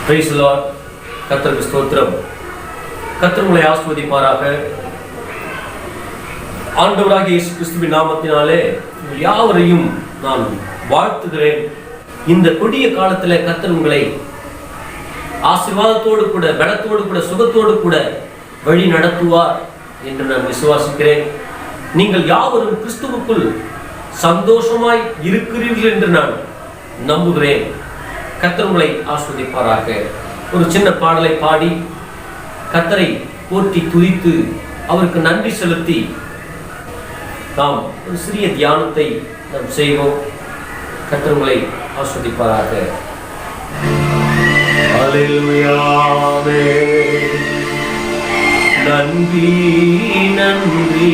Praise the Lord. கர்த்தருக்கு ஸ்தோத்திரம். கர்த்தர் உங்களை ஆசீர்வதிப்பாராக. ஆண்டவராகிய இயேசு கிறிஸ்துவின் நாமத்தினாலே யாவரையும் நான் வாழ்த்துகிறேன். இந்த கொடிய காலத்தில் கர்த்தர் உங்களை ஆசீர்வாதத்தோடு கூட, பலத்தோடு கூட, சுகத்தோடு கூட வழி நடத்துவார் என்று நான் விசுவாசிக்கிறேன். நீங்கள் யாவரும் கிறிஸ்துவுக்குள் சந்தோஷமாய் இருக்கிறீர்கள் என்று நான் நம்புகிறேன். கர்த்தர் உங்களை ஆசீர்வதிப்பாராக. ஒரு சின்ன பாடலை பாடி கர்த்தரை போற்றி துதித்து அவருக்கு நன்றி செலுத்தி நாம் ஒரு சிறிய தியானத்தை நாம் செய்வோம். கர்த்தர் உங்களை ஆசீர்வதிப்பாராக. அல்லேலூயா. நன்றி நன்றி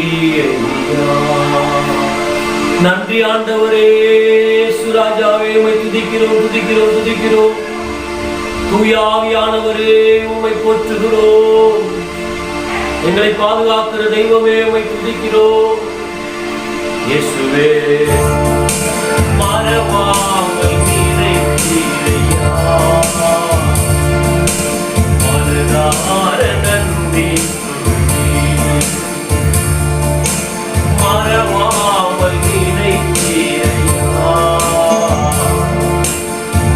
நன்றி ஆண்டவரே, சுராஜாவே உம்மை துதிக்கிறோம் துதிக்கிறோம் துதிக்கிறோம். தூய ஆவியானவரே உம்மை போற்றுகிறோம். எங்களை பாதுகாக்கிற தெய்வமே உம்மை துதிக்கிறோம். இயேசுவே மறவாமல் நினைத்தீரையா, மனதார நன்றி மறவாமல் நினைத்தீரையா,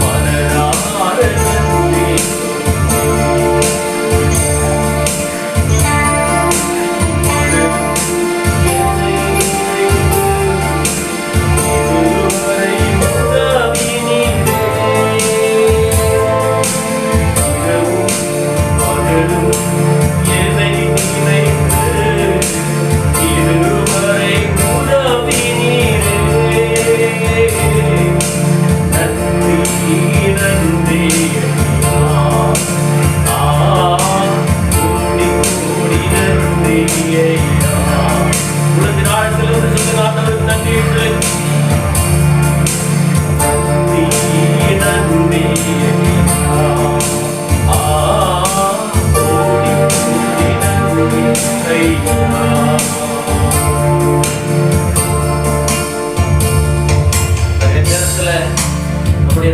மனதார நன்றி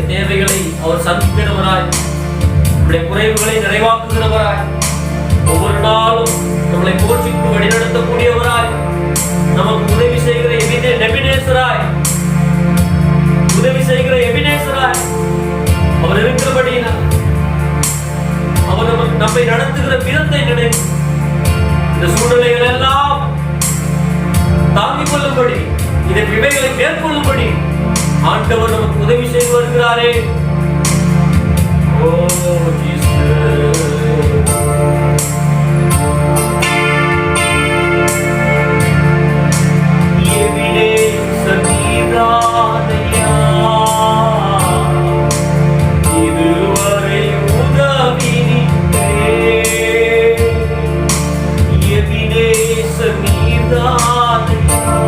தேவைகளை அவர் சந்திக்கிறவராய், நம்முடைய குறைவுகளை நிறைவாக்குகிறவராய், ஒவ்வொரு நாளும் நம்மளை போற்றிக்கு வழிநடத்தக்கூடியவராய், நமக்கு உதவி செய்கிற எபினேசராய், உதவி செய்கிற எபினேசராய் அவர் இருக்கிறபடியினால் அவர் நம்மை நடத்துகிற விதத்தை நினைவு இந்த சூழ்நிலைகள் எல்லாம் தாங்கிக் கொள்ளும்படி, இதை விவைகளை மேற்கொள்ளும்படி ஆண்டவர் நமக்கு உதவி செய்து வருகிறாரே. ஓ ஜீசஸ், எபினேசர் நீதானையா, இதுவரை உதவி நீரே. எபினேசர் நீதானையா,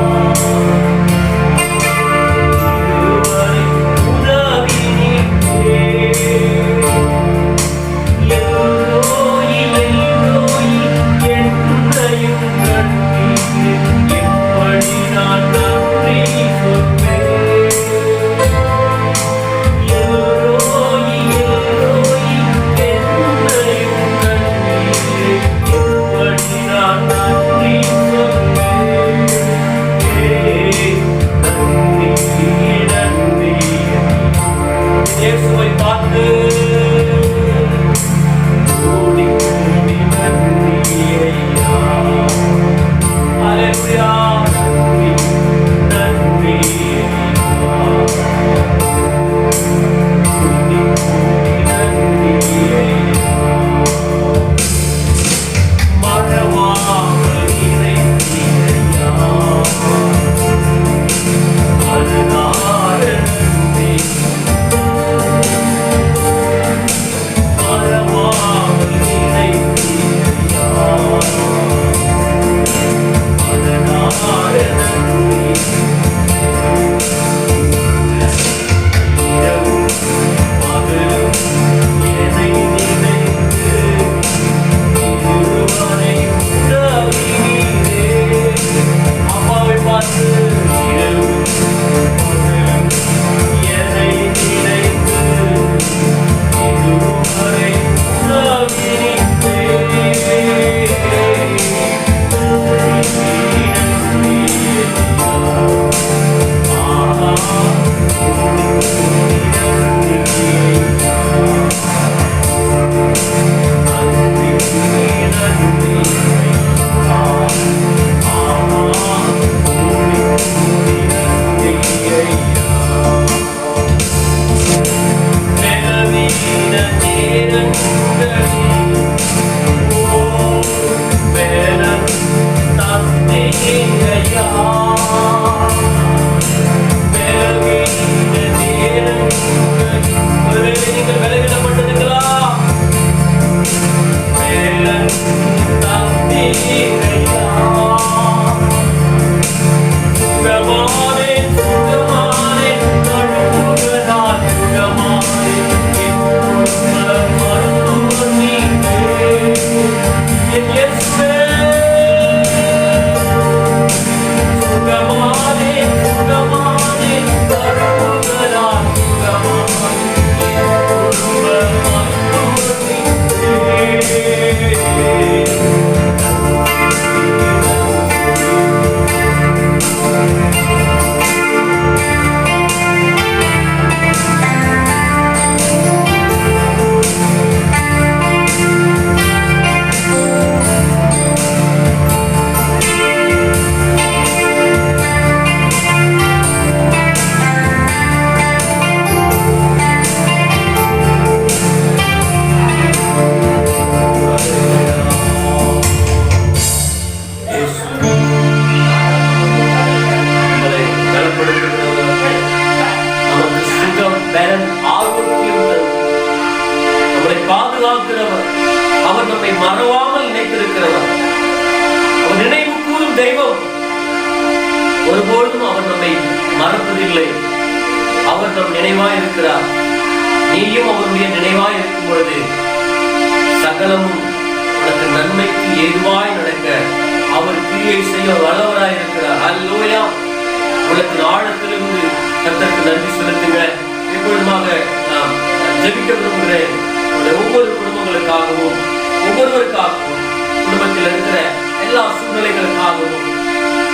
ஒருபொழுதும் அவர் நம்மை மறப்பதில்லை. அவர் நம் நினைவாய் இருக்கிறார். நீயும் அவருடைய நினைவாய் இருக்கும் பொழுது சகலமும் உனக்கு நன்மைக்கு ஏதுவாய் நடக்க அவர் கிரியை செய்ய வல்லவராய் இருக்கிறார். அல்லேலூயா. உலகத்தின் ஆழத்திலிருந்து கர்த்தருக்கு நன்றி செலுத்துங்க. எப்பொழுதுமாக நாம் ஜெபிக்க விரும்புகிறேன். ஒவ்வொரு குடும்பங்களுக்காகவும் ஒவ்வொருவருக்காகவும் குடும்பத்தில் இருக்கிற எல்லா சூழ்நிலைகளுக்காகவும்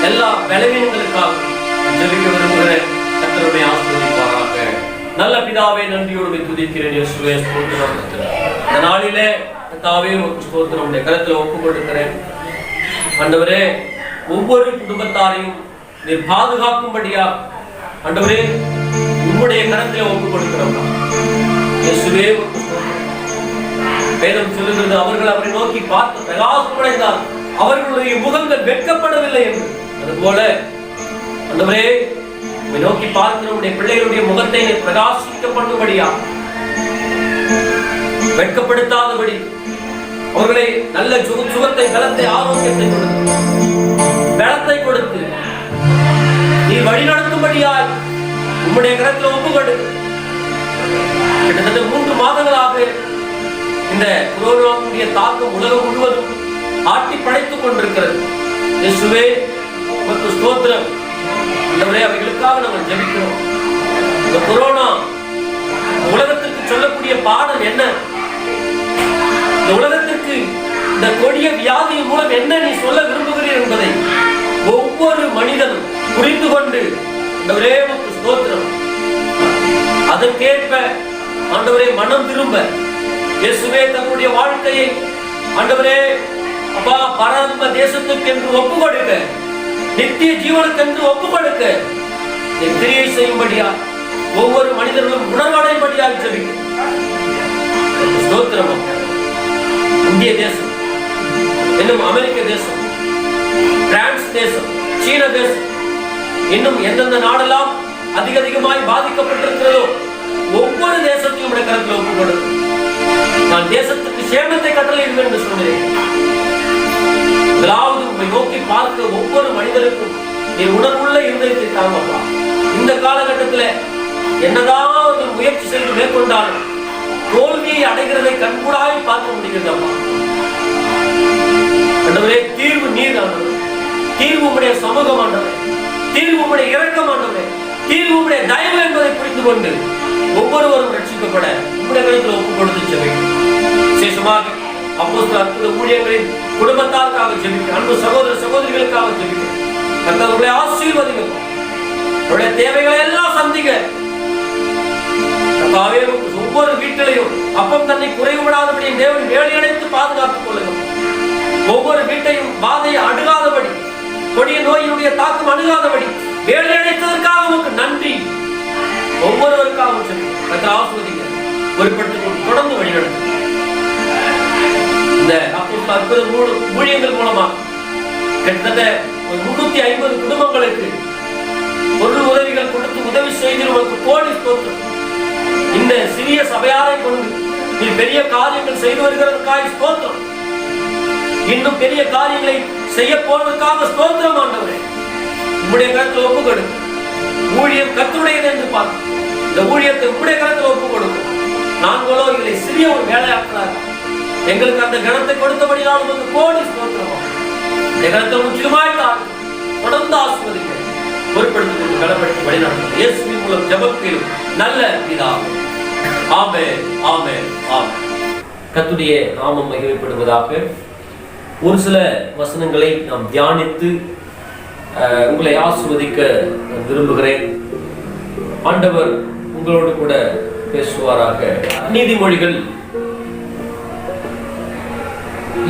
எல்லா பலவீனங்களுக்காகவும் ஜெபிக்க விரும்புகிறேன். கர்த்தருடைய ஆசீர்வதிப்பாராக. நல்ல பிதாவே, நன்றியோடு துதிக்கிறேன். இயேசுவே ஸ்தோத்திரம். இந்த நாளிலே கர்த்தாவே உமக்கு ஸ்தோத்திரம். உம்முடைய கரத்தில் ஒப்புக் கொடுக்கிறேன். ஆண்டவரே, ஒவ்வொரு குடும்பத்தாரையும் நீர் பாதுகாக்கும்படியா ஆண்டவரே உம்முடைய கரத்திலே ஒப்புக் கொடுக்கிறோம். இயேசுவே வேதம் சொல்லுகிறது, அவர்கள் அவரை நோக்கி பார்த்து பிரகாசமடைந்தார், அவர்களுடைய முகங்கள் வெட்கப்படவில்லை என்று. அதுபோல ஆண்டவரே உம்மை நோக்கி பார்க்கிற உம்முடைய பிள்ளைகளுடைய முகத்தை பிரகாசிக்க பண்ணும்படியா, வெட்கப்படுத்தாதபடி அவர்களை நல்ல சுகத்தை, பலத்தை, ஆரோக்கியத்தை கொடுத்து பலத்தை கொடுத்து நீ வழி நடத்தும்படியாய் உம்முடைய கரத்தில் ஒப்புக்கொடு. கிட்டத்தட்ட 3 மாதங்களாக இந்த கொரோனாவுடைய தாக்கம் உலகம் முழுவதும் ஆட்டி படைத்துக் கொண்டிருக்கிறது. இயேசுவே உமக்கு ஸ்தோத்திரம். ஆண்டவரே, அவைகளுக்காக நாங்கள் ஜெபிக்கிறோம். இந்த கொரோனா உலகத்திற்கு சொல்லக்கூடிய பாடம் என்ன? இந்த உலகத்திற்கு இந்த கொடிய வியாதியின் மூலம் என்ன நீ சொல்ல விரும்புகிறீர் என்பதை ஒவ்வொரு மனிதனும் புரிந்து கொண்டு ஆண்டவரே உமக்கு ஸ்தோத்திரம், அதற்கேற்ப ஆண்டவரே மனம் திரும்ப இயேசுவே தன்னுடைய வாழ்க்கையை ஆண்டவரே அப்பா பரம தேசத்துக்கு என்று ஒப்புக் கொடுக்க, நித்திய ஜீவனுக்கு என்று ஒப்புக் கொடுக்க கிரியை செய்யும்படியா ஒவ்வொரு மனிதர்களும் உணர்வடையும்படியாக ஜெபிக்கிறோம். ஸ்தோத்திரம். இந்திய தேசம், இன்னும் அமெரிக்க தேசம், பிரான்ஸ் தேசம், சீன தேசம், இன்னும் எந்தெந்த நாடெல்லாம் அதிகமாய் பாதிக்கப்பட்டிருக்கிறதோ ஒவ்வொரு தேசத்தையும் கருத்தில் ஒப்புக் கொடுக்கும். நான் தேசத்துக்கு சேமத்தை கட்டளையிடுவேன் என்று சொன்னேன். முதலாவது உம்மை நோக்கி பார்க்க ஒவ்வொரு மனிதருக்கும் நீ உணர்வுள்ள இருதயத்தை தாங்கப்பா. இந்த காலகட்டத்தில் என்னதான் முயற்சி செய்து மேற்கொண்டாலும் தோல்வியை அடைகிறதை கண்கூடாய் பார்க்க முடிகிறதப்பா. ஆண்டவரே, தீர்வு நீர் ஆண்டவரே, தீர்வு உம்முடைய சமூகம் ஆண்டவரே, தீர்வு உம்முடைய இரக்கம் ஆண்டவரே, தீர்வு உம்முடைய தயவு என்பதை புரிந்து கொண்டு ஒவ்வொருவரும் ரட்சிக்கப்பட உம்முடைய கருத்தில் ஒப்புக் கொடுத்து ஜெபிக்கிறோம். விசேஷமாக அப்போஸ்தலர் அற்புத ஊழியர்களின் குடும்பத்தாருக்காக ஜெபிக்கிறோம். அன்பு சகோதர சகோதரிகளுக்காக ஜெபிக்கிறோம். கர்த்தருடைய ஆசீர்வாதங்கள் அவருடைய தேவைகளை எல்லாம் சந்திக்க ஒவ்வொரு வீட்டிலையும் அப்பம் தன்னை குறைவிடாதபடி தேவன் வேலை அடைத்து பாதுகாத்துக் கொள்ளுங்கள். ஒவ்வொரு வீட்டையும் பாதையை அணுகாதபடி, கொடிய நோயினுடைய தாக்கம் அணுகாதபடி வேலை அடைத்ததற்காக உங்களுக்கு நன்றி. ஒவ்வொருவருக்காகவும் சொல்லி ஆஸ்வதிக்க பொறுப்படுத்திக் தொடர்ந்து வழிநடத்தும். இந்த அற்புத ஊழியங்கள் மூலமா கிட்டத்தட்ட 350 குடும்பங்களுக்கு பொருள் உதவிகள் கொடுத்து உதவி செய்து உங்களுக்கு கோடி ஸ்தோத்திரம். இந்த சிறிய சபையாரை கொண்டு நீ பெரிய காரியங்கள் செய்து வருகிறதற்காக ஸ்தோத்திரம். இன்னும் பெரிய காரியங்களை செய்ய போவதற்காக ஸ்தோத்திரம் ஆண்டவரே. உம்முடைய கருத்தில் ஒப்புக் கொடுக்கும். ஊழியம் கர்த்தருடையது என்று பார்த்து இந்த ஊழியத்தை உம்முடைய கருத்தில் ஒப்புக் கொடுக்கும். நாங்களோ இதை சிறிய ஒரு வேலையாக்கிறார், எங்களுக்கு அந்த கணத்தை கொடுத்தபடியால் உங்களுக்கு கோடி ஸ்தோத்திரம். இந்த கணத்தை முற்றிலுமாய் தொடர்ந்து ஆசீர்வதிக்க பொறுப்படுத்திக் கொண்டு கலப்படுத்தி வழிநடத்தும் இயேசுவின் மூலம் ஜெபத்தில் நல்ல பிதாவே. ஆமென், ஆமென், ஆமென். கர்த்தருடைய நாமம் மகிமைப்படுவதாக. ஒரு சில வசனங்களை நாம் தியானித்து உங்களை ஆசீர்வதிக்க விரும்புகிறேன். ஆண்டவர் உங்களோடு கூட பேசுவாராக. நீதிமொழிகள்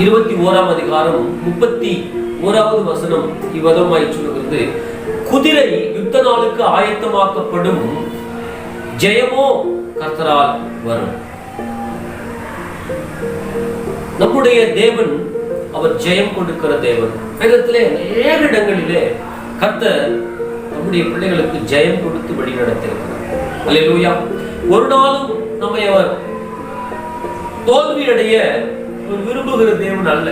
21ஆம் அதிகாரம் 31வது வசனம் இவ்விதமாய் சொல்லுகிறது, குதிரை யுத்த நாளுக்கு ஆயத்தமாக்கப்படும், ஜெயமோ கர்த்தரால் வரும். நம்முடைய தேவன் அவர் ஜெயம் கொடுக்கிற தேவன். வேதத்திலே அநேக இடங்களிலே கர்த்தர் நம்முடைய பிள்ளைகளுக்கு ஜெயம் கொடுத்து வழி நடத்தியிருக்கிறார். அல்லேலூயா. ஒரு நாளும் நம்மை அவர் தோல்வியடைய விரும்புகிற தேவன் அல்ல.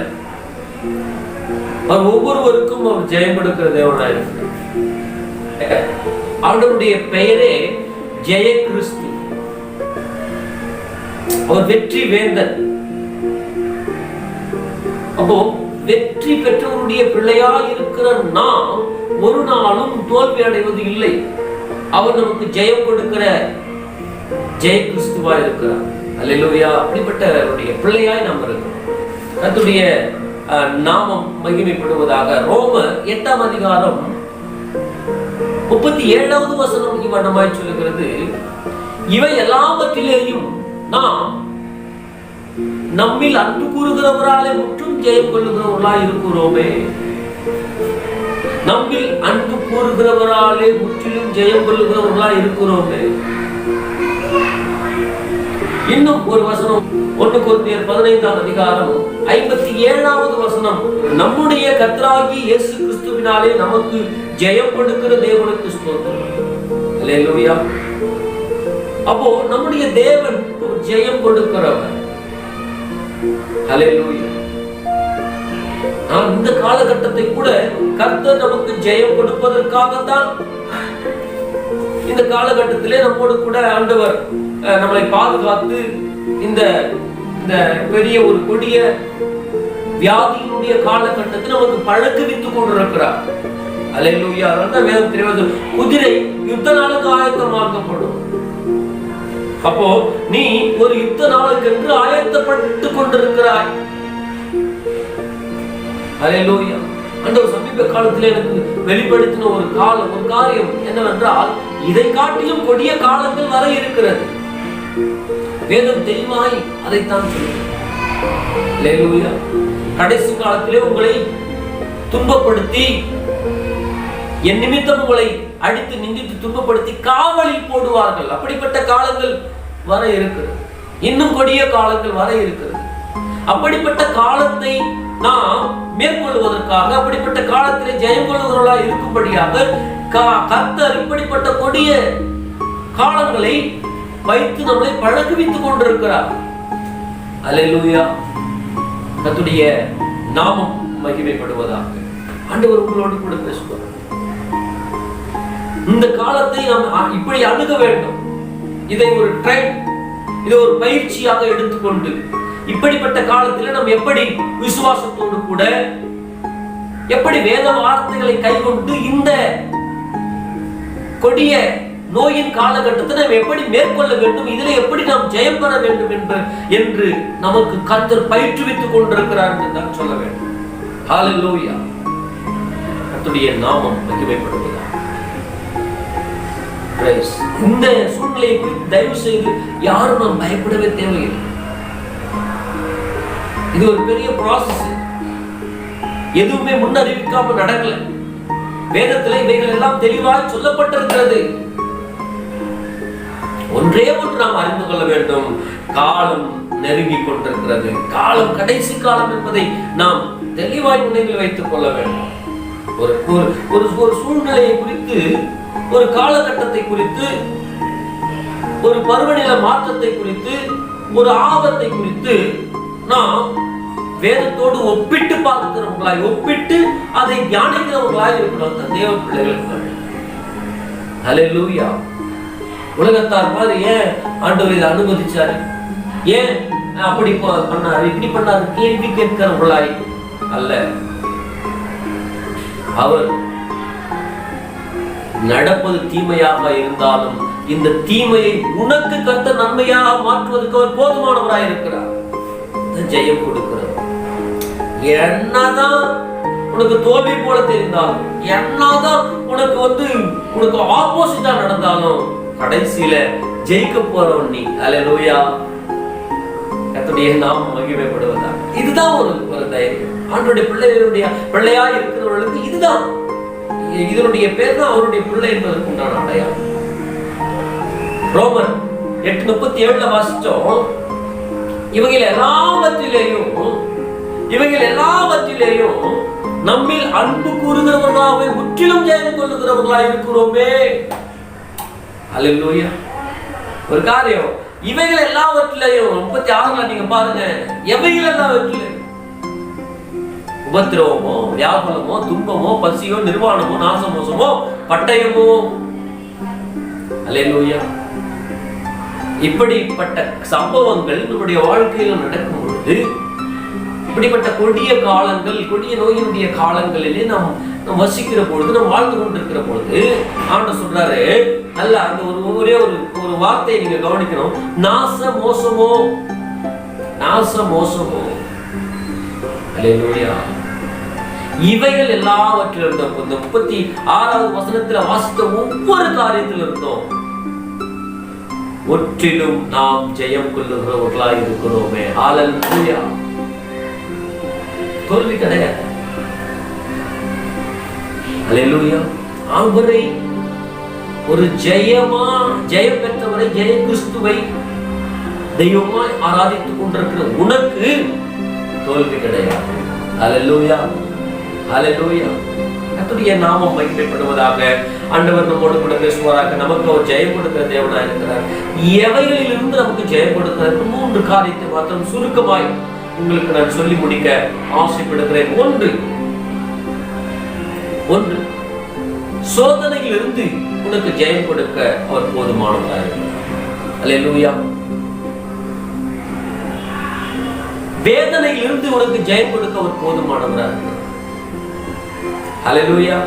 அவர் ஒவ்வொருவருக்கும் அவர் ஜெயம் கொடுக்கிற தேவனாக இருக்கிறார். அவருடைய பெயரே ஜெய கிறிஸ்து. அவர் வெற்றி வேந்தன். அப்போ வெற்றி பெற்றவருடைய பிள்ளையாய் இருக்கிற நாம் ஒரு நாளும் தோல்வி அடைவது இல்லை. அவர் நமக்கு ஜெயம் கொடுக்கிற ஜெய கிறிஸ்துவா இருக்கிறார். அல்லேலூயா. அப்படிப்பட்டவருடைய பிள்ளையாய் நாம் இருக்கிறோம். கர்த்தருடைய நாமம் மகிமைப்படுவதாக. ரோமர் 8ஆம் அதிகாரம் 37வது வசனம் இவ்வண்ணமாய் சொல்லுகிறது, இவை எல்லாவற்றிலேயும் நாம் நம்மில் அன்பு கூறுகிறவராலே முற்றும் ஜெயம் கொள்ளுகிறவர்களாய் இருக்கிறோமே. நம்மில் அன்பு கூறுகிறவராலே முற்றிலும் ஜெயம் கொள்ளுகிறவர்களாய் இருக்கிறோமே. இன்னும் ஒரு வசனம் 1 கொரிந்தியர் 15ஆம் அதிகாரம் 57வது வசனம், நம்முடைய கர்த்தராகிய இயேசு கிறிஸ்துவினாலே நமக்கு ஜெயம் கொடுக்கிற தேவனுக்கு ஸ்தோத்திரம். அல்லேலூயா. அப்போ நம்முடைய தேவன் ஜெயம் கொடுக்கிறவர். அல்லேலூயா. இந்த காலகட்டத்தை கூட கர்த்தர் நமக்கு ஜெயம் கொடுப்பதற்காகத்தான் இந்த காலகட்டத்திலே நம்மோடு கூட ஆண்டவர் நம்மளை பாதுகாத்து இந்த பெரிய ஒரு கொடிய வியாதியினுடைய காலகட்டத்தில் நமக்கு பழக்குவித்துக் கொண்டிருக்கிறார். அல்லேலூயா. வேதம் தெரிவது, குதிரை யுத்த நாளுக்கு ஆயத்தமாக்கப்படும். அப்போ நீ ஒரு யுத்த நாளுக்கு என்று ஆயத்தப்பட்டு கொண்டிருக்கிறாய். அல்லேலூயா. ஆண்டவர் சமீப காலத்தில் எனக்கு வெளிப்படுத்தின ஒரு காரியம் என்னவென்றால், இதை காட்டிலும் கொடிய காலங்கள் வர இருக்கிறது. வேதம் தெளிவாய் அதைத்தான் சொல்லுகிறது. அல்லேலூயா. கடைசி காலத்திலே உங்களை துன்பப்படுத்தி, என் நிமித்தம் உங்களை அடித்து நிந்தித்து துன்பப்படுத்தி காவலில் போடுவார்கள். அப்படிப்பட்ட காலங்கள் வர இருக்கிறது. இன்னும் கொடிய காலங்கள் வர இருக்கிறது. அப்படிப்பட்ட காலத்தை நாம் மேற்கொள்வதற்காக, அப்படிப்பட்ட காலத்திலே ஜெயம் கொள்ளுகிறவர்களாக இருக்கும்படியாக கர்த்தர் இப்படிப்பட்ட கொடிய காலங்களை வைத்து நம்மளை பழகுவித்துக் கொண்டிருக்கிறார். அல்லேலூயா. கர்த்தருடைய நாமம் மகிமைப்படுவதாக. ஆண்டவர் உங்களோடு கூட பேசுவார். இந்த காலத்தை நாம் இப்படி அணுக வேண்டும். இதை ஒரு ட்ரெண்ட், இதை ஒரு பயிற்சியாக எடுத்துக்கொண்டு இப்படிப்பட்ட காலத்தில் நாம் எப்படி விசுவாசத்தோடு கூட, எப்படி வேத வார்த்தைகளை கைக்கொண்டு இந்த கொடிய நோயின் காலகட்டத்தை நாம் எப்படி மேற்கொள்ள வேண்டும், இதில் எப்படி நாம் ஜெயம் பெற வேண்டும் என்று நமக்கு கர்த்தர் பயிற்றுவித்துக் கொண்டிருக்கிறார் என்று தான் சொல்ல வேண்டும். ஹல்லேலூயா. கர்த்தருடைய நாமம் மகிமைப்படுவதாக. இந்த சூழ்நிலையை குறித்து தயவு செய்து யாரும் நாம் பயப்படவே தேவையில்லை. இது ஒரு பெரிய ப்ராசஸ். எதுவுமே முன்னறிவிக்காம நடக்கல. வேதத்தில் இவைகள் எல்லாம் தெளிவாய் சொல்லப்பட்டிருக்கிறது. ஒன்றே ஒன்று நாம் அறிந்து கொள்ள வேண்டும், காலம் நெருங்கி கொண்டிருக்கிறது. காலம் கடைசி காலம் என்பதை நாம் தெளிவாய் நினைவில் வைத்துக் கொள்ள வேண்டும். ஒரு சூழ்நிலையை குறித்து, ஒரு காலகட்டத்தை குறித்து, ஒரு பருவநிலை மாற்றத்தை குறித்து, ஒரு ஆபத்தை குறித்து நாம் வேதத்தோடு ஒப்பிட்டு பார்க்கிறவர்களாய், ஒப்பிட்டு அதை தியானிக்கிறவர்களாய் இருக்கிறோம் தேவ பிள்ளைகள். ஹல்லேலூயா. உலகத்தார் மாதிரி ஏன் ஆண்டவர் இதை அனுமதிச்சாரு, ஏன் அப்படி பண்ணாரு, இப்படி பண்ணாரு கேள்வி கேட்கிறவர்களாய் அல்ல. அவர் நடப்பது தீமையாக இருந்தாலும் இந்த தீமையை உனக்கு கர்த்தர் நன்மையாக மாற்றுவதற்கு அவர் போதுமானவராய் இருக்கிறார். ஜெயம் கொடுக்கிறார். என்னதான் உனக்கு தோல்வி போல தெரிந்தாலும், என்னதான் உனக்கு ஆப்போசிட்டா நடந்தாலும், கடைசியில ஜெயிக்க போறவன் நீ. அல்லேலூயா. கர்த்தருடைய நாமம் மகிமைப்படுவதாக. இதுதான் ஒரு தைரியம். ஆண்டவருடைய பிள்ளையா இருக்கிறவர்களுக்கு இதுதான், இதனுடைய பேர் தான் அவருடைய பிள்ளை என்பதற்கு உண்டான அடையாளம். ரோமர் 8:37 வாசிச்சோம். இவைகள் எல்லாவற்றிலேயும் நம்மில் அன்பு கூறுகிறவர்களாகவே முற்றிலும் ஜெயம் கொள்ளுகிறவர்களாக இருக்கிறோமே. அல்லேலூயா. ஒரு காரியம், இவைகள் எல்லாவற்றிலேயும் 36 நீங்க பாருங்க, எவைகள் எல்லாவற்றிலேயும் உபத்திரவமோ, வியாகுலமோ, துன்பமோ, பசியோ, நிர்வாணமோ, நாசமோசமோ, பட்டயமோ. அல்லேலூயா. இப்படிப்பட்ட சம்பவங்கள் நம்முடைய வாழ்க்கையில் நடக்கும் பொழுது, இப்படிப்பட்ட கொடிய காலங்கள், கொடிய நோயினுடைய காலங்களிலே நாம் வசிக்கிற பொழுது, நாம் வாழ்ந்து கொண்டிருக்கிற பொழுது ஆண்டவர் சொல்றாரு, அல்ல அந்த ஒரே ஒரு வார்த்தையை நீங்க கவனிக்கணும். நாச மோசமோ, நாச மோசமோ. அல்லேலூயா. இவைகள் எல்லாவற்றிலிருந்தும் இந்த 36வது வசனத்துல வாசித்த ஒவ்வொரு காரியத்தில் இருந்தோம் முற்றிலும் நாம் ஜெயம் கொள்ளுகிறவர்களாய் இருக்கிறோமே. ஹல்லேலூயா. தோல்வி கிடையாது. அல்லேலூயா. அவரை ஒரு ஜெயம் பெற்றவரை, ஜெய கிறிஸ்துவை தெய்வமாய் ஆராதித்துக் கொண்டிருக்கிற உனக்கு தோல்வி கிடையாது. அல்லேலூயா. அல்லேலூயா. கர்த்தருடைய நாமம் மகிமைப்படுவதாக. ஆண்டவர் நம்மோடு கூட பேசுவாராக. நமக்கு அவர் ஜெயம் கொடுக்கிற தேவனாய் இருக்கிறார். எவைகளிலிருந்து நமக்கு ஜெயம் கொடுக்கிறார்? 3 காரியத்தை மாத்திரம் சுருக்கமாய் உங்களுக்கு நான் சொல்லி முடிக்க ஆசைப்படுகிறேன். ஒன்று, சோதனையிலிருந்து உனக்கு ஜெயம் கொடுக்க அவர் போதுமானவராக இருக்கிறார். அல்லேலூயா. வேதனையிலிருந்து உனக்கு ஜெயம் கொடுக்க அவர் போதுமானவராக இருக்கிறார். அல்லேலூயா.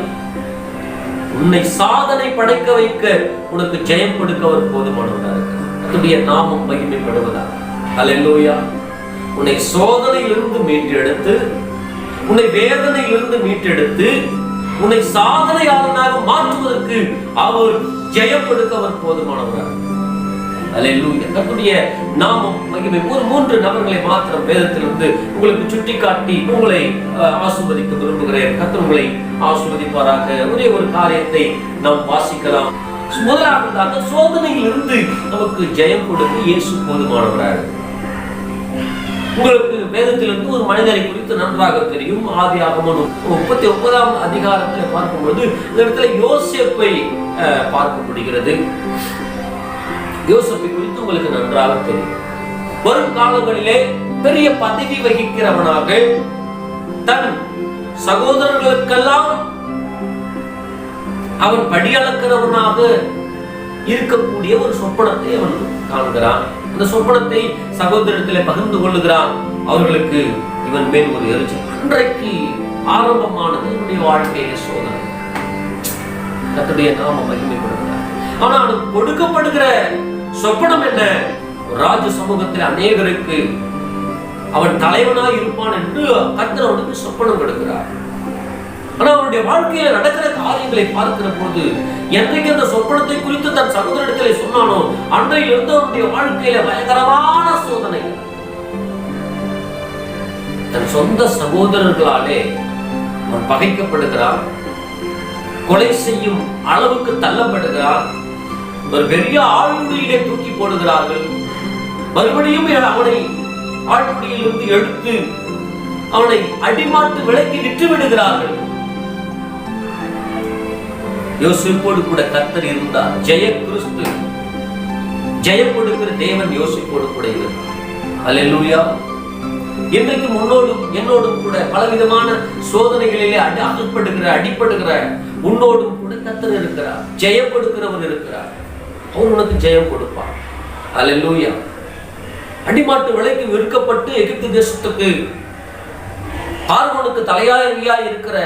உன்னை சாதனை படைக்க வைக்க உனக்கு ஜெயம் கொடுக்க அவர் போதுமானவராக இருக்கிறார். கர்த்தருடைய நாமம் மகிமைப்படுவதாக. அல்லேலூயா. உன்னை சோதனையிலிருந்து மீட்டெடுத்து, உன்னை வேதனையிலிருந்து மீட்டெடுத்து, உன்னை சாதனையாளனாக மாற்றுவதற்கு அவர் ஜெயம் கொடுக்க அவர் போதுமானவராக. அல்லேலூயா. கர்த்தருடைய நாமம் மகிமை. 3 நபர்களை மாத்திரம் வேதத்திலிருந்து உங்களுக்கு சுட்டி காட்டி உங்களை ஆசீர்வதிக்க விரும்புகிறேன். கர்த்தர் உங்களை ஆசீர்வதிப்பாராக. ஒரே ஒரு காரியத்தை நாம் வாசிக்கலாம். முதலாவதாக, சோதனையிலிருந்து நமக்கு ஜெயம் கொடுக்க இயேசு போதுமானவராக. உங்களுக்கு வேதத்திலிருந்து ஒரு மனிதரை குறித்து நன்றாக தெரியும். ஆதியாகமம் 39ஆம் அதிகாரத்தில் பார்க்கும்போது இந்த இடத்துல யோசேப்பை பார்க்கப்படுகிறது. யோசேப்பை குறித்து உங்களுக்கு நன்றாக தெரியும். வரும் காலங்களிலே பெரிய பதவி வகிக்கிறவனாக, தன் சகோதரர்களுக்கெல்லாம் அவன் படியளக்கிறவனாக இருக்கக்கூடிய ஒரு சொப்பனத்தை அவன் காண்கிறான். அந்த சொப்பனத்தை சகோதரத்திலே பகிர்ந்து கொள்ளுகிறான். அவர்களுக்கு இவன் மேல் ஒரு எரிச்சல். அன்றைக்கு ஆரம்பமானது என்னுடைய வாழ்க்கையிலே சோதனை. கர்த்தருடைய நாமம் மகிமைப்படுகிறார். ஆனால் கொடுக்கப்படுகிற சொப்பனம் என்ன? ராஜ சமூகத்தில் அநேகருக்கு அவன் தலைவனாய் இருப்பான் என்று கர்த்தர் அவனுக்கு சொப்பனம் கொடுக்கிறார். ஆனால் அவனுடைய வாழ்க்கையில நடக்கிற காரியங்களை பார்க்கிற போது, என்றைக்கு அந்த சொப்பனத்தை குறித்து தன் சகோதரத்திலே சொன்னானோ அன்றையிலிருந்து அவனுடைய வாழ்க்கையில பயங்கரமான சோதனை. தன் சொந்த சகோதரர்களாலே அவன் பகைக்கப்படுகிறான், கொலை செய்யும் அளவுக்கு தள்ளப்படுகிறான். ஒரு பெரிய ஆழ்குடியிலே தூக்கி போடுகிறார்கள். மறுபடியும் அவனை ஆழ்குடியில் இருந்து எடுத்து அவனை அடிமாட்டு விலைக்கு விற்று விடுகிறார்கள். யோசேப்போடு கூட கர்த்தர் இருந்தார். ஜெய கிறிஸ்து, ஜெயம் கொடுக்கிற தேவன் யோசேப்போடு கூட இருந்தார். அல்லேலூயா. இன்றைக்கு முன்னோடும் என்னோடும் கூட பலவிதமான சோதனைகளிலே அடிப்படுகிற உன்னோடும் கூட கர்த்தர் இருக்கிறார். ஜெயம் கொடுக்கிறவர் இருக்கிறார். அவர் உனக்கு ஜெயம் கொடுப்பார். அல்லேலூயா. அடிமாட்டு விலைக்கு விற்கப்பட்டு எகிப்து தேசத்துக்கு பார்வோனுக்கு தலையாரியாய் இருக்கிற,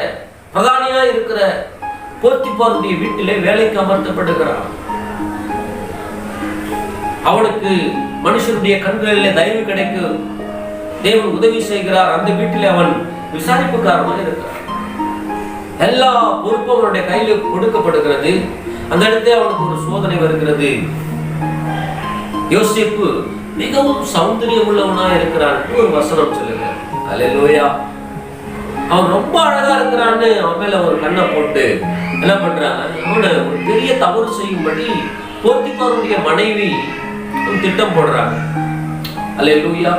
பிரதானியாய் இருக்கிற போத்திபாருடைய வீட்டிலே வேலைக்கு அமர்த்தப்படுகிறார். அவனுக்கு மனுஷனுடைய கண்களிலே தயவு கிடைக்கும், தேவன் உதவி செய்கிறார். அந்த வீட்டிலே அவன் விசாரிப்புக்காரமாக இருக்கிறார். எல்லா பொறுப்பும் அவனுடைய கையில் கொடுக்கப்படுகிறது. அந்த இடத்துல அவனுக்கு ஒரு சோதனை வருகிறது. யோசேப்பு மிகவும் சௌந்தரியம் உள்ளவனாக இருக்கிறான். ஒரு வசனம் சொல்லுங்க. அல்லேலூயா. அவன் ரொம்ப அழகா இருக்கிறான்னு அவன் மேல ஒரு கண்ணை போட்டு என்ன பண்றான்? அவனை ஒரு பெரிய தவறு செய்யும்படி போத்திபாருடைய மனைவி திட்டம் போடுறாங்க. அல்லேலூயா.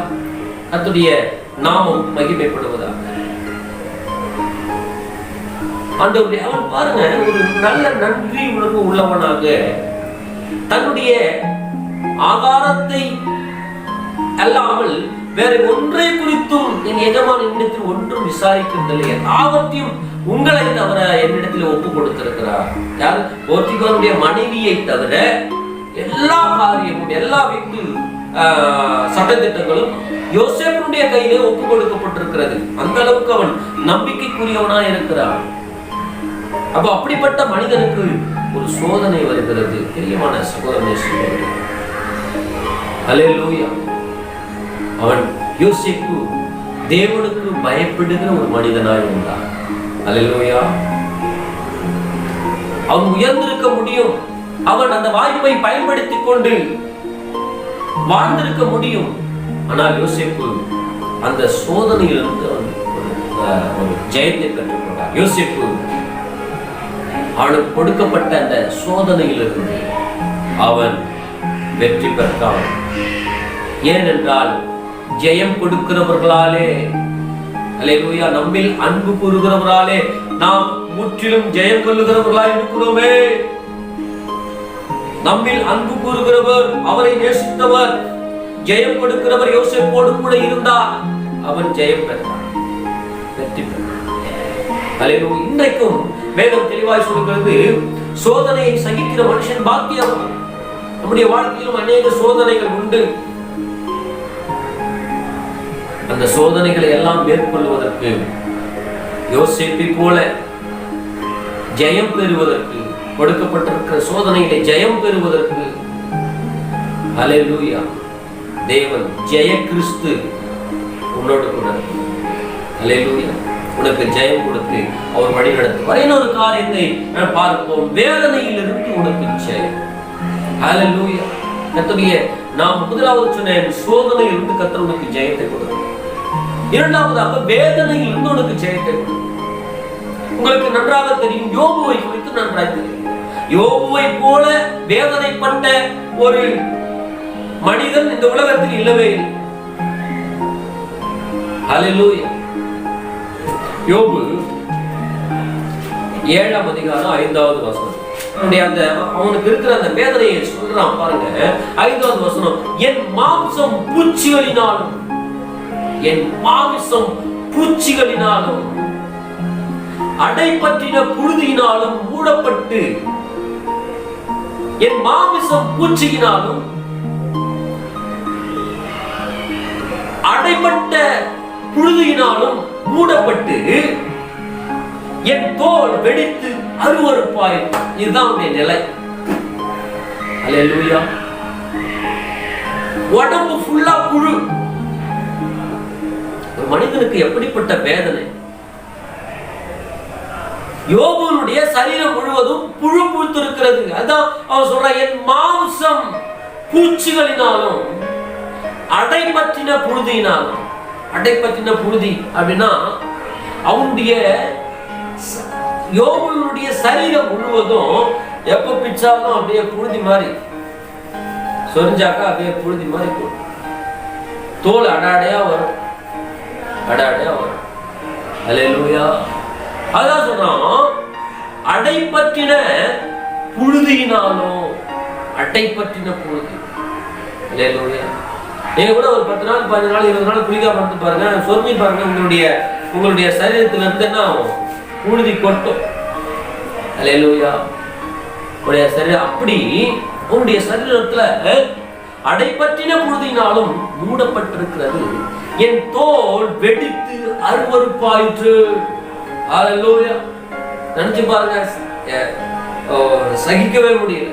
கர்த்தருடைய நாமம் மகிமைப்படுவதாக. ஆண்டவரே, அவன் பாருங்க, ஒரு நல்ல நன்றி உணர்வு உள்ளவனாக தன்னுடைய ஆகாரத்தை அல்லாமல் வேற ஒன்றை குறித்தும் என் எஜமான என்னிடத்தில் ஒன்றும் விசாரிக்கிறதில்லை, எல்லாவற்றையும் உங்களை தவிர என்னிடத்தில் ஒப்பு கொடுத்திருக்கிறார். யார்? போர்த்திபாருடைய மனைவியை தவிர எல்லா காரியமும், எல்லா வீட்டு சட்டத்திட்டங்களும் யோசேப்புடைய கையிலே ஒப்பு கொடுக்கப்பட்டிருக்கிறது. அந்த அளவுக்கு அவன் நம்பிக்கைக்குரியவனா இருக்கிறான். அப்ப அப்படிப்பட்ட மனிதனுக்கு ஒரு சோதனை வருகிறது. பிரியமான சகோதரனே, அல்லேலூயா. அவன் யோசேப்பு தேவனுக்கு பயப்படுகிற ஒரு மனிதனாய் இருந்தான். அல்லேலூயா. அவன் உயர்ந்திருக்க முடியும், அவன் அந்த வாய்ப்பை பயன்படுத்திக் கொண்டு வாழ்ந்திருக்க முடியும். ஆனால் யோசேப்பு அந்த சோதனையிலிருந்து ஒரு ஜெயத்தை பெற்றுக்கொண்டார். யோசேப்பு அவனுக்கு கொடுக்கப்பட்ட அந்த சோதனையிலிருந்து அவன் வெற்றி பெற்றான். ஏனென்றால் ஜெயம் கொடுக்கிறவர்களாலே, அல்லேலூயா, நம்மில் அன்பு கூறுகிறவர்களாலே நாம் முற்றிலும் ஜெயம் கொள்ளுகிறவர்களாய் இருக்கிறோமே. நம்மில் அன்பு கூறுகிறவர், அவரை நேசித்தவர், ஜெயம் கொடுக்கிறவர் யோசேப்போடு கூட இருந்தார். அவன் ஜெயம் பெற்றான், வெற்றி பெற்றான். அல்லேலூயா. இன்றைக்கும் வேதம் தெளிவாய் சொல்கிறது, சோதனையை சகிக்கிற மனுஷன் பாக்கியம். நம்முடைய வாழ்க்கையிலும் அநேக சோதனைகள் உண்டு. அந்த சோதனைகளை எல்லாம் மேற்கொள்வதற்கு, யோசேப்பை போல ஜெயம் பெறுவதற்கு, கொடுக்கப்பட்டிருக்கிற சோதனைகளை ஜெயம் பெறுவதற்கு, அல்லேலூயா, தேவன் ஜெய கிறிஸ்து உன்னோடு கூட, அல்லேலூயா, உனக்கு ஜெயம் கொடுத்து அவர் வழி நடத்துவார். இன்னொரு காரியத்தை பார்ப்போம், வேதனையிலிருந்து உனக்கு ஜெயம். அல்லேலூயா. கர்த்தருடைய நாம் முதலாவது சொன்ன சோதனையிலிருந்து கர்த்தர் உனக்கு ஜெயத்தை கொடுக்கும். இரண்டாவதாக வேதனையிலிருந்து உனக்கு ஜெயத்தை கொடுக்கும். உங்களுக்கு நன்றாக தெரியும், யோபுவை குறித்து நன்றாக தெரியும். யோபுவை போல வேதனைப்பட்ட ஒரு மனிதன் இந்த உலகத்தில் இல்லவே இல்லை. அல்லேலூயா. யோபு 7ஆம் அதிகாரம் 5வது வசனம். அந்த அவனுக்கு இருக்கிற அந்த வேதனையை சொல்றான் பாருங்க. 5வது வசனம், என் மாம்சம் பூச்சிகளினாலும், என் மாமிசம் பூச்சிகளினாலும் அடைப்பற்றின புழுதியினாலும் மூடப்பட்டு, என் மாமிசம் பூச்சியினாலும் அடைப்பட்ட புழுதியினாலும் மூடப்பட்டு, என் தோல் வெடித்து அருவருப்பாய். இதுதான் உடைய நிலை. அல்லேலூயா. உடம்பு ஃபுல்லா புழு. ஒரு மனிதனுக்கு எப்படிப்பட்ட வேதனை! யோபுனுடைய சரீரம் முழுவதும் புழு பூத்திருக்கிறது. அதான் அவன் சொல்றான், என் மாம்சம் பூச்சிகளினாலும் அடைப்பற்றின புழுதியினாலும். அடைப்பற்றின புழுதி அப்படின்னா அவனுடைய யோபுனுடைய சரீரம் முழுவதும் எப்ப பிச்சாலும் அப்படியே புழுதி மாதிரி, சொரிஞ்சாக்கா அப்படியே புழுதி மாதிரி போடும். தோல் அடாடையா வரும், அடாடையா வரும். அல்லேலூயா. அதான் சொல்றான், அடைப்பற்றின புழுதியினாலும். அடைப்பற்றின புழுதி. அல்லேலூயா. நீங்க கூட ஒரு 10 நாள் 15 நாள் 20 நாள் குளிக்காம இருந்து பாருங்க, சொர்மி பாருங்க, உங்களுடைய சரீரத்துல இருந்து என்ன புழுதி கொட்டும். அல்லேலூயா. உடைய சரீரம் அப்படி உங்களுடைய சரீரத்துல அடைப்பற்றின புழுதியினாலும் மூடப்பட்டிருக்கிறது. என் தோல் வெடித்து அருவருப்பாயிற்று. அல்லேலூயா. நினைச்சு பாருங்க, சகிக்கவே முடியல.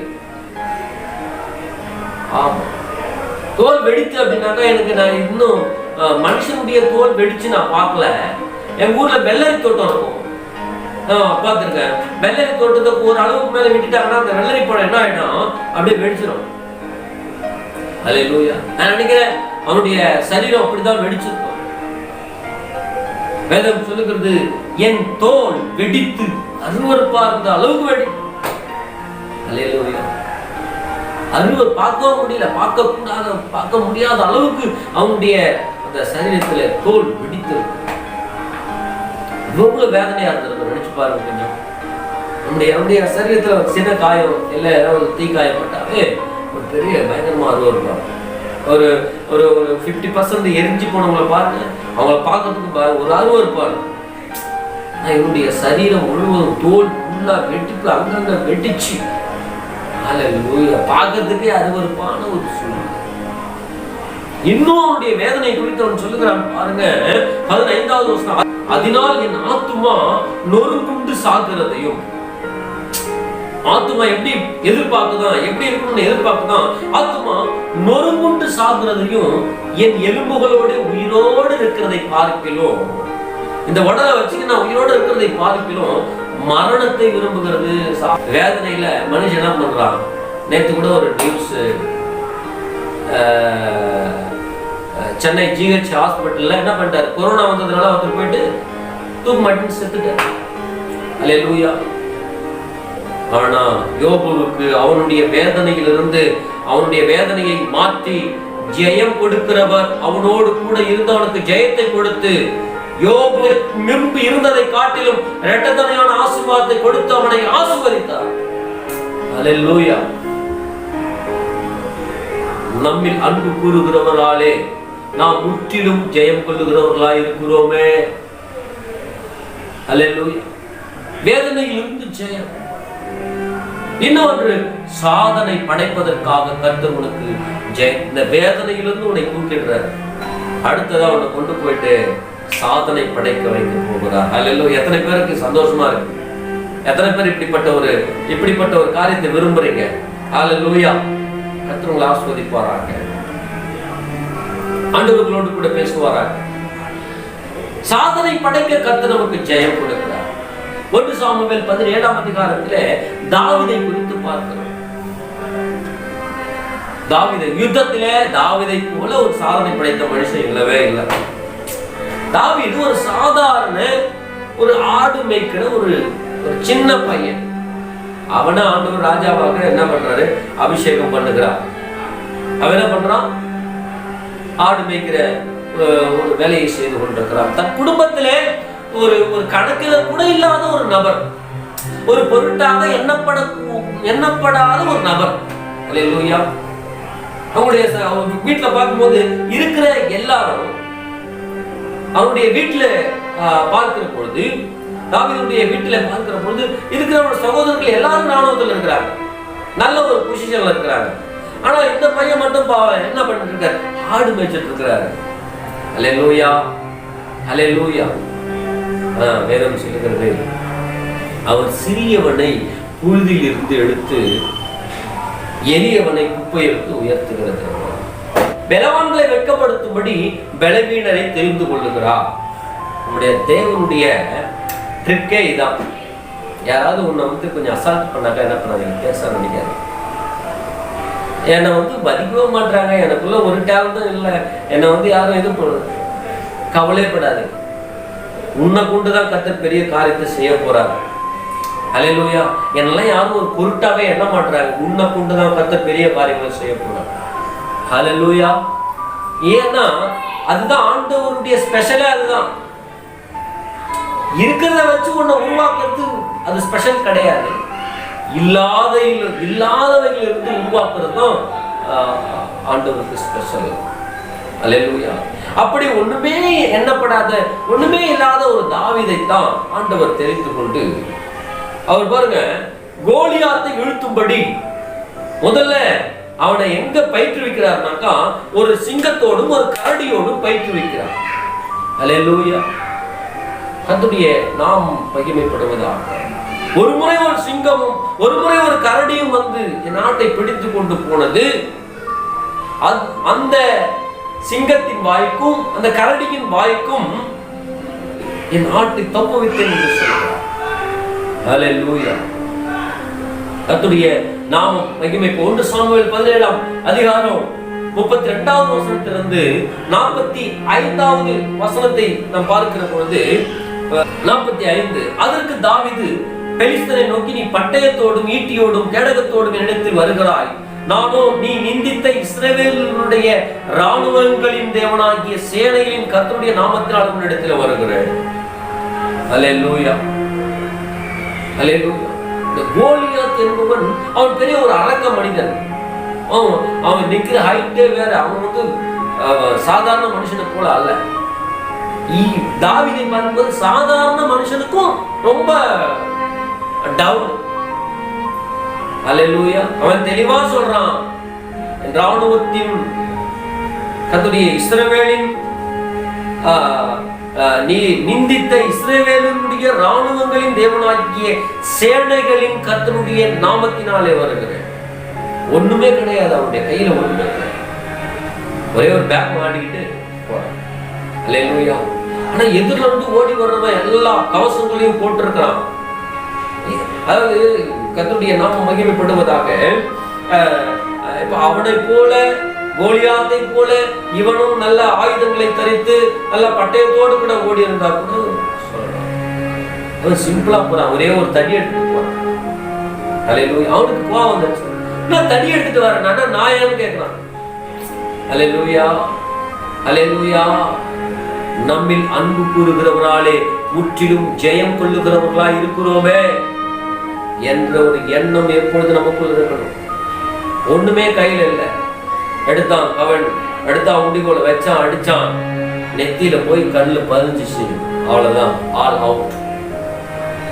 ஆமா, தோல் வெடித்து அப்படின்னாக்கா எனக்கு, நான் இன்னும் மனுஷனுடைய தோல் வெடிச்சு நான் பார்க்கல. எங்க ஊர்ல வெள்ளரி தோட்டம் இருக்கும், பார்த்துருக்கேன். வெள்ளரி தோட்டத்தை ஒரு அளவுக்கு மேல விட்டுட்டாங்கன்னா அந்த வெள்ளரி பழம் என்ன ஆயிடும், அப்படியே வெடிச்சிடும். அல்லேலூயா. நான் நினைக்கிறேன் அவனுடைய சரீரம் அப்படிதான் வெடிச்சிருக்கும். வேதம் சொல்லுகிறது, என் தோல் வெடித்து அருவருப்பா இருந்த அளவுக்கு வெடி. அல்லேலூயா. அருவர் பார்க்கவும் முடியல, பார்க்க முடியாத அளவுக்கு அவனுடைய அந்த சரீரத்துல தோல் வெடித்து எவ்வளவு வேதனையா இருந்திருக்கும். நினைச்சு பாருங்க கொஞ்சம். நம்முடைய சரீரத்துல ஒரு சின்ன காயம் இல்ல, ஏதாவது ஒரு தீ காயப்பட்டாவே ஒரு பெரிய பயங்கரமா அருவருப்பாங்க. ஒரு ஒரு ஒரு 50% எரிஞ்சு போனவங்களை பாருங்க, அவங்கள பார்க்கறதுக்கு ஒரு அருவருப்பாரு. இவனுடைய சரீரம் முழுவதும் தோல் ஃபுல்லா வெட்டிப்பு அங்கங்க வெட்டிச்சு. ஹல்லேலூயா. பார்க்கறதுக்கே அருவருப்பான ஒரு சூழ்நிலை. இன்னும் அவனுடைய வேதனை குறித்து அவன் சொல்லுகிறான் பாருங்க, 15வது வசனம். அதனால் என் ஆத்துமா நொறுங்குண்டு சாகிறதையும், ஆத்துமா எப்படி எதிர்பார்க்குதான், எப்படி இருக்கணும்னு எதிர்பார்க்குதான், ஆத்துமா நொறுங்குண்டு சாகிறதையும் என் எலும்புகளோடு உயிரோடு இருக்கிறதை பார்க்கிலும், இந்த உடலை வச்சுக்க நான் உயிரோடு இருக்கிறதை பார்க்கிலும் மரணத்தை விரும்புகிறது. வேதனையில மனுஷன் என்ன பண்றான்? நேற்று கூட ஒரு நியூஸ், சென்னை ஜிஹெச் ஹாஸ்பிட்டல்ல என்ன பண்ணிட்டாரு, கொரோனா வந்ததுனால ஒருத்தர் போயிட்டு தூக்கு மாட்டின்னு செத்துட்டார். அல்லேலூயா. ஆனா யோபுவுக்கு அவனுடைய வேதனையிலிருந்து அவனுடைய வேதனையை மாற்றி ஜெயம் கொடுக்கிறவர் அவனோடு கூட இருந்தவனுக்கு ஜெயத்தை கொடுத்து, யோபு முன்பு இருந்ததை காட்டிலும் இரட்டத்தனையான ஆசீர்வாதத்தை கொடுத்து அவனை ஆசீர்வதித்தார். அல்லேலூயா. நம்மில் அன்பு கூறுகிறவராலே நாம் முற்றிலும் ஜெயம் கொள்ளுகிறவர்களாய் இருக்கிறோமே. அல்லேலூயா. வேதனையிலிருந்து ஜெயம். இன்னொன்று, சாதனை படைப்பதற்காக கர்த்தர் உனக்கு இந்த வேதனையிலிருந்து உன்னை கூட்டிடுறார். அடுத்ததா உன்னை கொண்டு போயிட்டு சாதனை படைக்க வைக்க போகிறார். அல்லேலூயா. எத்தனை பேருக்கு சந்தோஷமா இருக்கு? எத்தனை பேர் இப்படிப்பட்ட ஒரு காரியத்தை விரும்புறீங்க? அல்லேலூயா. கர்த்தர் உங்களை ஆசீர்வதிப்பாராக. ஆண்டவர்களோடு கூட பேசுவாராக. சாதனை படைக்க கர்த்தர் நமக்கு ஜெயம் கொடுக்கிறார். 1 சாமுவேல் 17ஆம் அதிகாரத்திலே தாவீதை குறித்து பார்க்கிறோம். தாவீது யுத்தத்திலே தாவீதை போல ஒரு சாதனை படைத்த மனுஷன் இல்லவே இல்லை. தாவீது ஒரு சாதாரண ஒரு ஆடு மேய்க்கிற ஒரு சின்ன பையன். அவனை ஆண்டவர் ராஜாவாக என்ன பண்றாரு? அபிஷேகம் பண்ணுகிறார். அவன் என்ன பண்றான்? ஆடு மேய்க்கிற ஒரு வேலையை செய்து கொண்டிருக்கிறான். தன் குடும்பத்திலே ஒரு கணக்கில கூட இல்லாத ஒரு நபர், ஒரு பொருட்டாக எண்ணப்படாத ஒரு நபர். அல்லேலூயா. அவங்களுடைய வீட்டுல பார்க்கும்போது இருக்கிற எல்லாரும் அவருடைய வீட்டுல பார்க்கிற பொழுது, தாவீதுடைய வீட்டுல பார்க்கிற பொழுது இருக்கிற சகோதரர்கள் எல்லாரும் ராணுவத்தில் இருக்கிறாங்க, நல்ல ஒரு பொசிஷன்ல இருக்கிறாங்க. ஆனா இந்த பையன் மட்டும் என்ன பண்ணிட்டு இருக்காரு? ஆடு மேய்ச்சிட்டு இருக்கிறாரு. அல்லேலூயா. அல்லேலூயா. வேதம் சொல்லுகிறது, அவர் சிறியவனை புழுதியில் இருந்து எடுத்து எளியவனை குப்பையிலிருந்து உயர்த்துகிறது. பலவான்களை வெட்கப்படுத்தும்படி பலவீனரை தெரிந்து கொள்ளுகிறார். நம்முடைய தேவனுடைய ட்ரிக்கே இதான். யாராவது உன்னை கொஞ்சம் அசால்ட் பண்ணாக்க என்ன பண்ணாங்க? பேச நினைக்காது. என்னை மதிக்கவே மாட்டாங்க, எனக்குள்ள ஒரு டேலண்டும் இல்லை, என்னை யாரும் இது பண்ணுறது கவலைப்படாது. உன்னை கொண்டுதான் கர்த்தர் பெரிய காரியத்தை செய்ய போறாரு. அல்லேலூயா. என்னெல்லாம் யாரும் ஒரு பொருட்டாவே எண்ண மாட்டாங்க. உன்னை கொண்டுதான் கர்த்தர் பெரிய காரியங்களை செய்ய போறாரு. அல்லேலூயா. ஏன்னா அதுதான் ஆண்டவருடைய ஸ்பெஷலே. அதுதான் இருக்கிறத வச்சு உன்னை உருவாக்குறது அது ஸ்பெஷல் கிடையாது. இல்லாதவைகள் இருந்து உருவாக்குறது தான் ஆண்டவருக்கு ஸ்பெஷல். அல்லேலூயா. அப்படி ஒண்ணுமே எண்ணப்படாத, ஒண்ணுமே இல்லாத ஒரு தாவீதை தான் ஆண்டவர் தெரிந்து கொண்டு, அவர் பாருங்க, கோலியாத்தை வீழ்த்தும்படி முதல்ல அவனை எங்க பயிற்றுவிக்கிறார்னாக்கா, ஒரு சிங்கத்தோடும் ஒரு கரடியோடும் பயிற்றுவிக்கிறார். அல்லேலூயா. கர்த்தருடைய நாம் மகிமைப்படுவதாக. ஒரு முறை ஒரு சிங்கமும் ஒரு முறை ஒரு கரடியும் என் நாட்டை பிடித்து கொண்டு போனது. அந்த சிங்கத்தின் வாய்க்கும் அந்த கரடியின் வாய்க்கும் என் நாட்டை தப்புவித்தேன் என்று சொல்கிறார். அல்லேலூயா. கர்த்தருடைய நாமம் மகிமைக்கு. 1 சாமுவேல் 17ஆம் அதிகாரம் 32வது வசனத்திலிருந்து 45வது வசனத்தை நாம் பார்க்கிற பொழுது 45, அதற்கு தாவீது பெலிஸ்தரை நோக்கி, நீ பட்டயத்தோடும் ஈட்டியோடும் கேடகத்தோடும் என்னிடத்தில் வருகிறாய், நானோ நீ நிந்தித்த இஸ்ரவேலுடைய ராணுவங்களின் தேவனாகிய சேனைகளின் கர்த்தருடைய நாமத்தினால் உன்னிடத்தில் வருகிறேன். அல்லேலூயா. அல்லேலூயா. இந்த கோலியாத் என்பவன் அவன் பெரிய ஒரு அரக்க மனிதன். அவன் நிக்கிற ஹைட்டே வேற. அவன் வந்து சாதாரண மனுஷனை போல அல்ல. தாவீதை பார்க்கும்போது சாதாரண மனுஷனுக்கும் ரொம்ப டவுன். அல்லேலூயா. அவன் தெளிவா சொல்றான், ராணுவத்தின் கர்த்தருடைய இஸ்ரவேலின் நீ நிந்தித்த இஸ்ரவேலினுடைய ராணுவங்களின் தேவனாகிய சேனைகளின் கர்த்தருடைய நாமத்தினாலே வருகிறேன். ஒண்ணுமே கிடையாது அவனுடைய கையில, ஒண்ணுமே கிடையாது. ஒரே ஒரு பேக் மாட்டிக்கிட்டு போறான். அல்லேலூயா. ஆனா எதிரில வந்து ஓடி வர்றவன் எல்லா கவசங்களையும் போட்டிருக்கிறான். அதாவது கர்த்தருடைய நாமம் மகிமைப்படுவதாக. இப்ப அவனை போல கோலியாத்தை போல இவனும் நல்ல ஆயுதங்களை தரித்து நல்ல பட்டயத்தோடு கூட ஓடி இருந்தா கூட சொல்லலாம். அவன் சிம்பிளா போறான், ஒரே ஒரு தடி எடுத்துட்டு போறான். அல்லேலூயா. அவனுக்கு கோவம் வந்துச்சு, நான் தடி எடுத்துட்டு வரேன் நான் ஏன்னு கேட்கிறான். அல்லேலூயா. அல்லேலூயா. நம்மில் அன்பு கூறுகிறவராலே முற்றிலும் ஜெயம் கொள்ளுகிறவர்களா இருக்கிறோமே என்ற ஒரு எண்ணம் எப்பொழுது நமக்குள் இருக்கணும். ஒண்ணுமே கையில இல்லை. எடுத்தான், அவன் எடுத்தான், உண்டிகோல வச்சான், அடிச்சான், நெத்தியில போய் கண்ணுல பதிஞ்சிச்சு. அவ்வளவுதான், ஆல் அவுட்.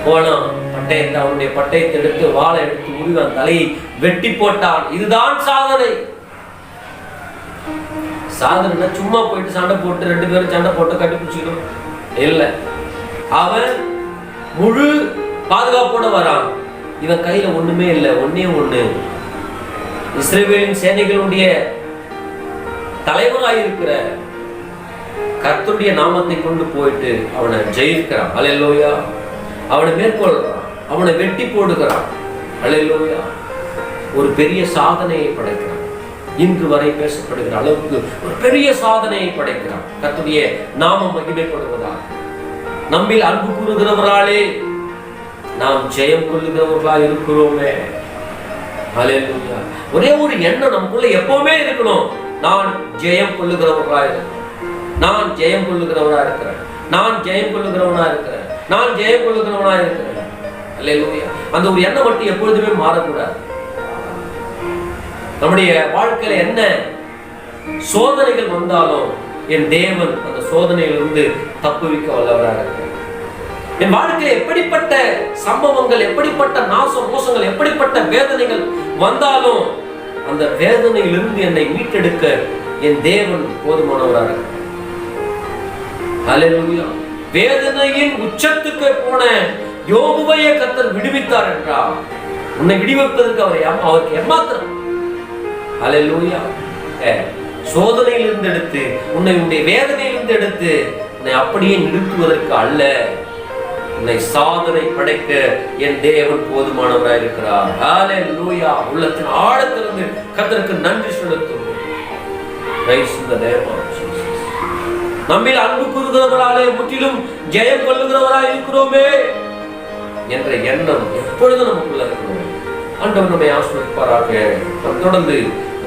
போனான், பட்டயத்தை அவனுடைய பட்டயத்தை எடுத்து வாளை எடுத்து முடிவான், தலையை வெட்டி போட்டான். இதுதான் சாதனை. சாதனை சும்மா போயிட்டு சண்டை போட்டு 2 பேரும் சண்டை போட்டு கட்டிப்பிடிச்சிக்கணும் இல்லை. அவன் முழு பாதுகாப்போட வரான். இவன் கையில ஒண்ணுமே இல்லை. ஒன்னே ஒண்ணு, இஸ்ரவேலின் சேனைகளுடைய தலைவராயிருக்கிற கர்த்தருடைய நாமத்தை கொண்டு போயிட்டு அவனை ஜெயிக்கிறான். அல்லேலூயா. அவனை மேற்கொள்றான், அவனை வெட்டி போடுகிறான். அல்லேலூயா. ஒரு பெரிய சாதனையை படைக்கிறான். இன்று வரை பேசப்படுகிற அளவுக்கு ஒரு பெரிய சாதனையை படைக்கிறான். கர்த்தருடைய நாமம் மகிமைப்படுவதாக. நம்மில் அன்பு கூறுகிறவராலே நாம் ஜெயம் கொள்ளுகிறவர்களா இருக்கிறோமே. அல்லேலூயா. ஒரே ஒரு எண்ணம் நமக்குள்ள எப்பவுமே இருக்கணும், நான் ஜெயம் கொள்ளுகிறவர்களா இருக்கிறேன், நான் ஜெயம் கொள்ளுகிறவனா இருக்கிறேன், நான் ஜெயம் கொள்ளுகிறவனா இருக்கிறேன், நான் ஜெயம் கொள்ளுகிறவனா இருக்கிறேன். அல்லேலூயா. அந்த ஒரு எண்ணம் மட்டும் எப்பொழுதுமே மாறக்கூடாது. நம்முடைய வாழ்க்கையில என்ன சோதனைகள் வந்தாலும் என் தேவன் அந்த சோதனையிலிருந்து தப்புவிக்க வல்லவராக இருக்கிறார். என் வாழ்க்கையில் எப்படிப்பட்ட சம்பவங்கள், எப்படிப்பட்ட நாச மோசங்கள், எப்படிப்பட்ட வேதனைகள் வந்தாலும் அந்த வேதனையிலிருந்து என்னை மீட்டெடுக்க என் தேவன் போதுமானவராக இருக்கிறார். அல்லேலூயா. வேதனையின் உச்சத்துக்கு போன யோபுவையே கர்த்தர் விடுவித்தார் என்றால் உன்னை விடுவிப்பதற்கு அவருக்கு ஏமாத்திரம். அல்லேலூயா. சோதனையிலிருந்து எடுத்து உன்னுடைய வேதனையிலிருந்து எடுத்து உன்னை அப்படியே நிறுத்துவதற்கு அல்ல, உன்னை சாதனை படைக்க என் தேவன் போதுமானவராக இருக்கிறார். அல்லேலூயா. உள்ளத்தின் ஆழத்திலிருந்து கர்த்தருக்கு நன்றி செலுத்தும். நம்மில் அன்பு கூறுகிறவராலே முற்றிலும் ஜெயம் கொள்ளுகிறவராய் இருக்கிறோமே என்ற எண்ணம் எப்பொழுதும் நமக்குள்ள இருக்கணும். ஆண்டவர் நம்மை ஆசீர்வதிப்பாராக. தொடர்ந்து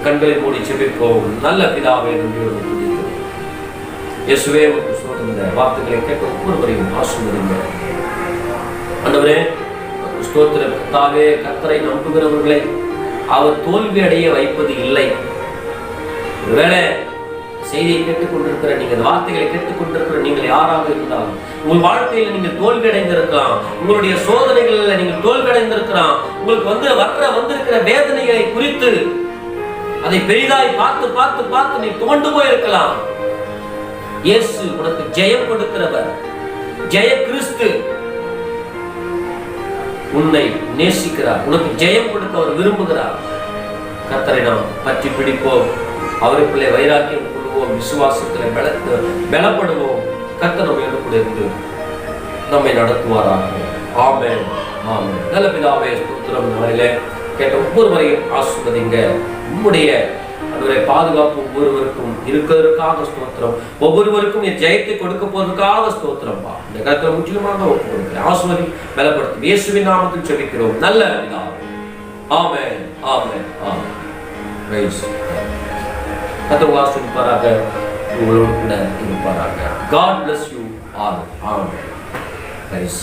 கண்களை மூடி ஜெபிப்போம். நல்ல பிதாவே, நன்றியோடு துதிக்கிறோம். இயேசுவே, உமக்கு ஸ்தோத்திரம். இந்த வார்த்தைகளை கேட்க ஒவ்வொருவரையும் ஆசீர்வதிங்க. ஆண்டவரே, ஸ்தோத்திரம். கர்த்தாவே, கர்த்தரை நம்புகிறவர்களை அவர் தோல்வி அடைய வைப்பது இல்லை. ஒருவேளை செய்தியை கேட்டுக்கொண்டிருக்கிற நீங்கள், வார்த்தைகளை கேட்டுக்கொண்டிருக்கிற நீங்கள் யாராக இருந்தாலும் உங்கள் வாழ்க்கையில் நீங்கள் தோல்வி அடைந்திருக்கலாம், உங்களுடைய சோதனைகளில் நீங்கள் தோல்வி அடைந்திருக்கலாம், உங்களுக்கு வந்திருக்கிற வேதனைகளை குறித்து அதை பெரிதாய் பார்த்து பார்த்து பார்த்து நீ துவண்டு போயிருக்கலாம். இயேசு உனக்கு ஜெயம் கொடுக்கிறவர், ஜெய கிறிஸ்து உன்னை நேசிக்கிறார், உனக்கு ஜெயம் கொடுக்க அவர் விரும்புகிறார். கர்த்தரை நாம் பற்றி பிடிப்போம், அவருக்குள்ளே வைராக்கியம் கொள்வோம், விசுவாசத்தில் பலப்படுவோம். கர்த்தர் நம்மோடு கூட இருந்து நம்மை நடத்துவாராக. ஆமென், ஆமென். நல்ல பிதாவே, ஸ்தோத்திரம். நாளிலே கேட்ட ஒவ்வொருவரையும் ஆசீர்வதிங்க. உம்முடைய அவருடைய பாதுகாப்பு ஒவ்வொருவருக்கும் இருக்கிறதுக்காக ஸ்தோத்திரம். ஒவ்வொருவருக்கும் என் ஜெயத்தை கொடுக்க போவதற்காக ஸ்தோத்திரம்பா. இந்த கருத்தை முற்றிலுமாக ஒப்புக் கொடுக்கிறேன். ஆசீர்வதி, பலப்படுத்தும். இயேசுவின் நாமத்தில் ஜெபிக்கிறோம் நல்ல பிதாவே. ஆமென், ஆமென், ஆமென். பிரைஸ் கர்த்தர் ஆசீர்வதிப்பாராக, உங்களோடு கூட இருப்பாராக. God bless you all. Amen. Price